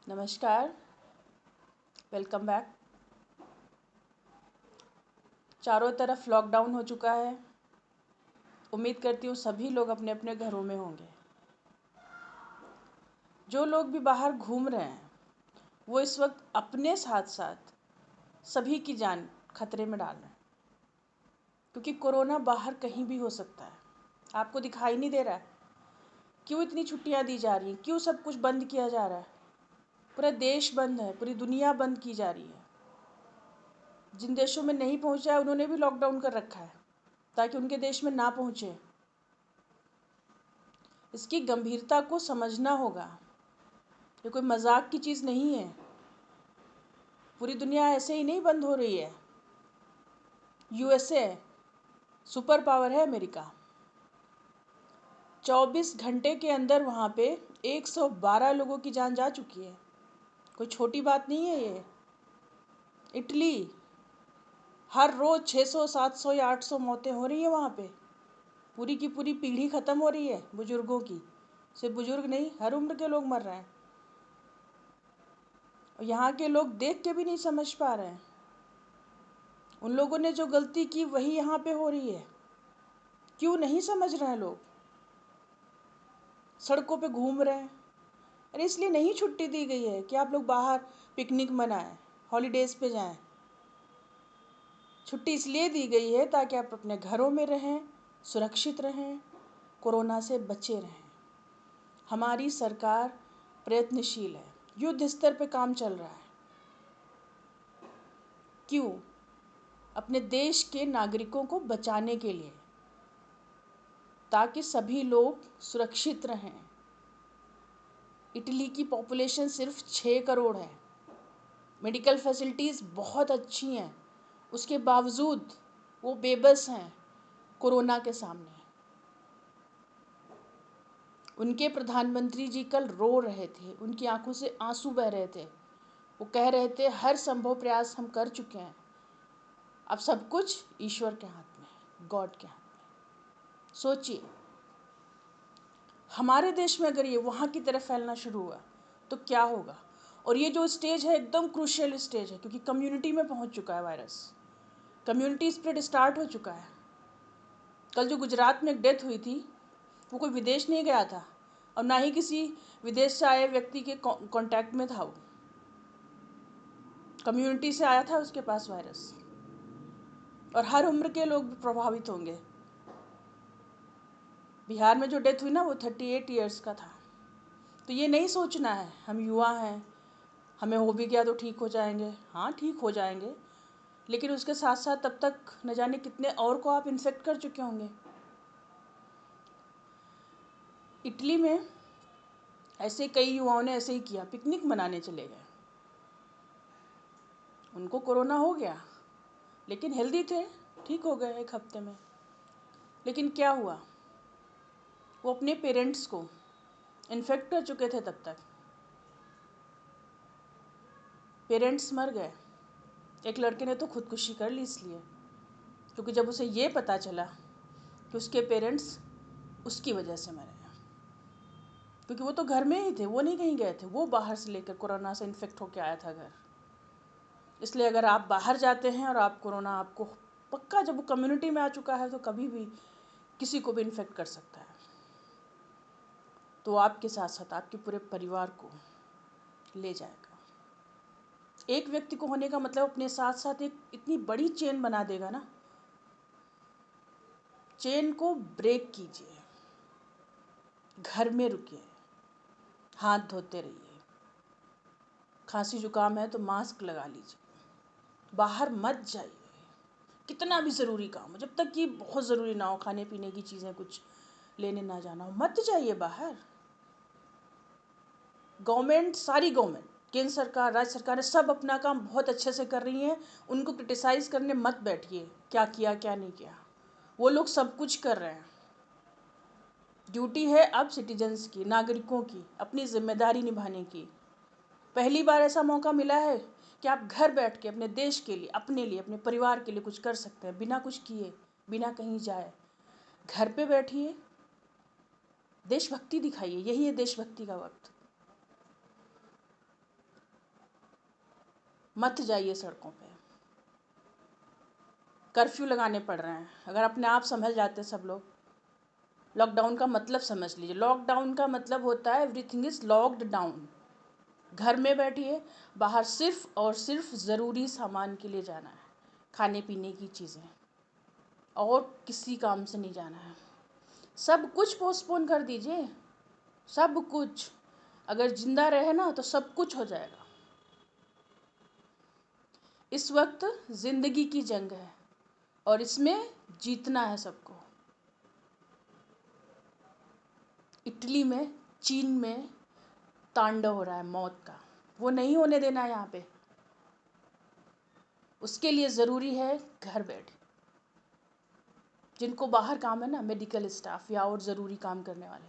नमस्कार। Welcome back. चारों तरफ लॉकडाउन हो चुका है। उम्मीद करती हूँ सभी लोग अपने अपने घरों में होंगे। जो लोग भी बाहर घूम रहे हैं वो इस वक्त अपने साथ साथ सभी की जान खतरे में डाल रहे हैं, क्योंकि कोरोना बाहर कहीं भी हो सकता है। आपको दिखाई नहीं दे रहा है? क्यों इतनी छुट्टियां दी जा रही हैं? क्यों सब कुछ बंद किया जा रहा है? पूरा देश बंद है, पूरी दुनिया बंद की जा रही है। जिन देशों में नहीं पहुंचा है उन्होंने भी लॉकडाउन कर रखा है ताकि उनके देश में ना पहुंचे। इसकी गंभीरता को समझना होगा। ये कोई मजाक की चीज़ नहीं है। पूरी दुनिया ऐसे ही नहीं बंद हो रही है। यूएसए सुपर पावर है, अमेरिका। 24 घंटे के अंदर वहाँ पे 112 लोगों की जान जा चुकी है। कोई छोटी बात नहीं है ये। इटली, हर रोज़ 600 700 या 800 मौतें हो रही हैं वहाँ पे। पूरी की पूरी पीढ़ी ख़त्म हो रही है बुजुर्गों की। सिर्फ बुजुर्ग नहीं, हर उम्र के लोग मर रहे हैं। और यहाँ के लोग देख के भी नहीं समझ पा रहे हैं। उन लोगों ने जो गलती की वही यहाँ पे हो रही है। क्यों नहीं समझ रहे हैं लोग? सड़कों पे घूम रहे हैं। अरे इसलिए नहीं छुट्टी दी गई है कि आप लोग बाहर पिकनिक मनाएं, हॉलीडेज़ पे जाएं। छुट्टी इसलिए दी गई है ताकि आप अपने घरों में रहें, सुरक्षित रहें, कोरोना से बचे रहें। हमारी सरकार प्रयत्नशील है, युद्ध स्तर पे काम चल रहा है। क्यों? अपने देश के नागरिकों को बचाने के लिए, ताकि सभी लोग सुरक्षित रहें। इटली की पॉपुलेशन सिर्फ 6 करोड़ है। मेडिकल फैसिलिटीज़ बहुत अच्छी हैं, उसके बावजूद वो बेबस हैं कोरोना के सामने। उनके प्रधानमंत्री जी कल रो रहे थे, उनकी आंखों से आंसू बह रहे थे। वो कह रहे थे हर संभव प्रयास हम कर चुके हैं, अब सब कुछ ईश्वर के हाथ में है, गॉड के हाथ में। सोचिए, हमारे देश में अगर ये वहाँ की तरफ फैलना शुरू हुआ तो क्या होगा? और ये जो स्टेज है एकदम क्रूशियल स्टेज है, क्योंकि कम्युनिटी में पहुँच चुका है वायरस। कम्युनिटी स्प्रेड स्टार्ट हो चुका है। कल जो गुजरात में एक डेथ हुई थी, वो कोई विदेश नहीं गया था और ना ही किसी विदेश से आए व्यक्ति के कांटेक्ट में था। वो कम्युनिटी से आया था उसके पास वायरस। और हर उम्र के लोग प्रभावित होंगे। बिहार में जो डेथ हुई ना, वो 38 ईयर्स का था। तो ये नहीं सोचना है हम युवा हैं, हमें हो भी गया तो ठीक हो जाएंगे। हाँ, ठीक हो जाएंगे, लेकिन उसके साथ साथ तब तक न जाने कितने और को आप इन्फेक्ट कर चुके होंगे। इटली में ऐसे कई युवाओं ने ऐसे ही किया, पिकनिक मनाने चले गए। उनको कोरोना हो गया, लेकिन हेल्दी थे, ठीक हो गए 1 हफ्ते में। लेकिन क्या हुआ? वो अपने पेरेंट्स को इन्फेक्ट कर चुके थे तब तक। पेरेंट्स मर गए। एक लड़के ने तो खुदकुशी कर ली इसलिए, क्योंकि जब उसे ये पता चला कि उसके पेरेंट्स उसकी वजह से मरे हैं। क्योंकि वो तो घर में ही थे, वो नहीं कहीं गए थे, वो बाहर से लेकर कोरोना से इन्फेक्ट होकर आया था घर। इसलिए अगर आप बाहर जाते हैं और आप कोरोना आपको पक्का, जब वो कम्युनिटी में आ चुका है तो कभी भी किसी को भी इन्फेक्ट कर सकता है। तो आपके साथ साथ आपके पूरे परिवार को ले जाएगा। एक व्यक्ति को होने का मतलब अपने साथ साथ एक इतनी बड़ी चेन बना देगा ना। चेन को ब्रेक कीजिए, घर में रुकिए, हाथ धोते रहिए, खांसी जुकाम है तो मास्क लगा लीजिए, बाहर मत जाइए। कितना भी ज़रूरी काम हो, जब तक कि बहुत ज़रूरी ना हो, खाने पीने की चीज़ें कुछ लेने ना जाना हो, मत जाइए बाहर। गवर्नमेंट, सारी गवर्नमेंट, केंद्र सरकार, राज्य सरकारें सब अपना काम बहुत अच्छे से कर रही हैं। उनको क्रिटिसाइज़ करने मत बैठिए, क्या किया क्या नहीं किया। वो लोग सब कुछ कर रहे हैं। ड्यूटी है अब सिटीजन्स की, नागरिकों की, अपनी जिम्मेदारी निभाने की। पहली बार ऐसा मौका मिला है कि आप घर बैठ के अपने देश के लिए, अपने लिए, अपने परिवार के लिए कुछ कर सकते हैं, बिना कुछ किए, बिना कहीं जाए। घर पे बैठिए, देशभक्ति दिखाइए, यही है देशभक्ति का वक्त। मत जाइए सड़कों पे। कर्फ्यू लगाने पड़ रहे हैं, अगर अपने आप समझ जाते सब लोग। लॉकडाउन का मतलब समझ लीजिए, लॉकडाउन का मतलब होता है एवरीथिंग इज़ लॉक्ड डाउन। घर में बैठिए, बाहर सिर्फ और सिर्फ ज़रूरी सामान के लिए जाना है, खाने पीने की चीज़ें, और किसी काम से नहीं जाना है। सब कुछ पोस्टपोन कर दीजिए, सब कुछ। अगर जिंदा रहे ना तो सब कुछ हो जाएगा। इस वक्त ज़िंदगी की जंग है और इसमें जीतना है सबको। इटली में, चीन में तांडव हो रहा है मौत का, वो नहीं होने देना है यहाँ पे। उसके लिए ज़रूरी है घर बैठे। जिनको बाहर काम है ना, मेडिकल स्टाफ या और ज़रूरी काम करने वाले,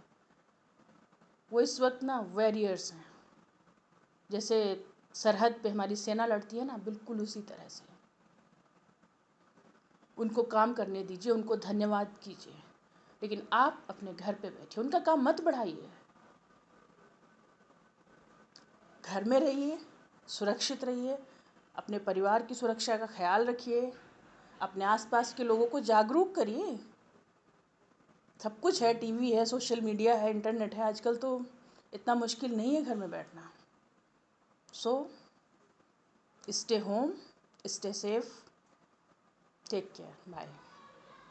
वो इस वक्त ना वॉरियर्स हैं। जैसे सरहद पे हमारी सेना लड़ती है ना, बिल्कुल उसी तरह से। उनको काम करने दीजिए, उनको धन्यवाद कीजिए, लेकिन आप अपने घर पे बैठिए, उनका काम मत बढ़ाइए। घर में रहिए, सुरक्षित रहिए, अपने परिवार की सुरक्षा का ख्याल रखिए, अपने आसपास के लोगों को जागरूक करिए। सब कुछ है, टीवी है, सोशल मीडिया है, इंटरनेट है, आजकल तो इतना मुश्किल नहीं है घर में बैठना। So stay home, stay safe, take care, bye.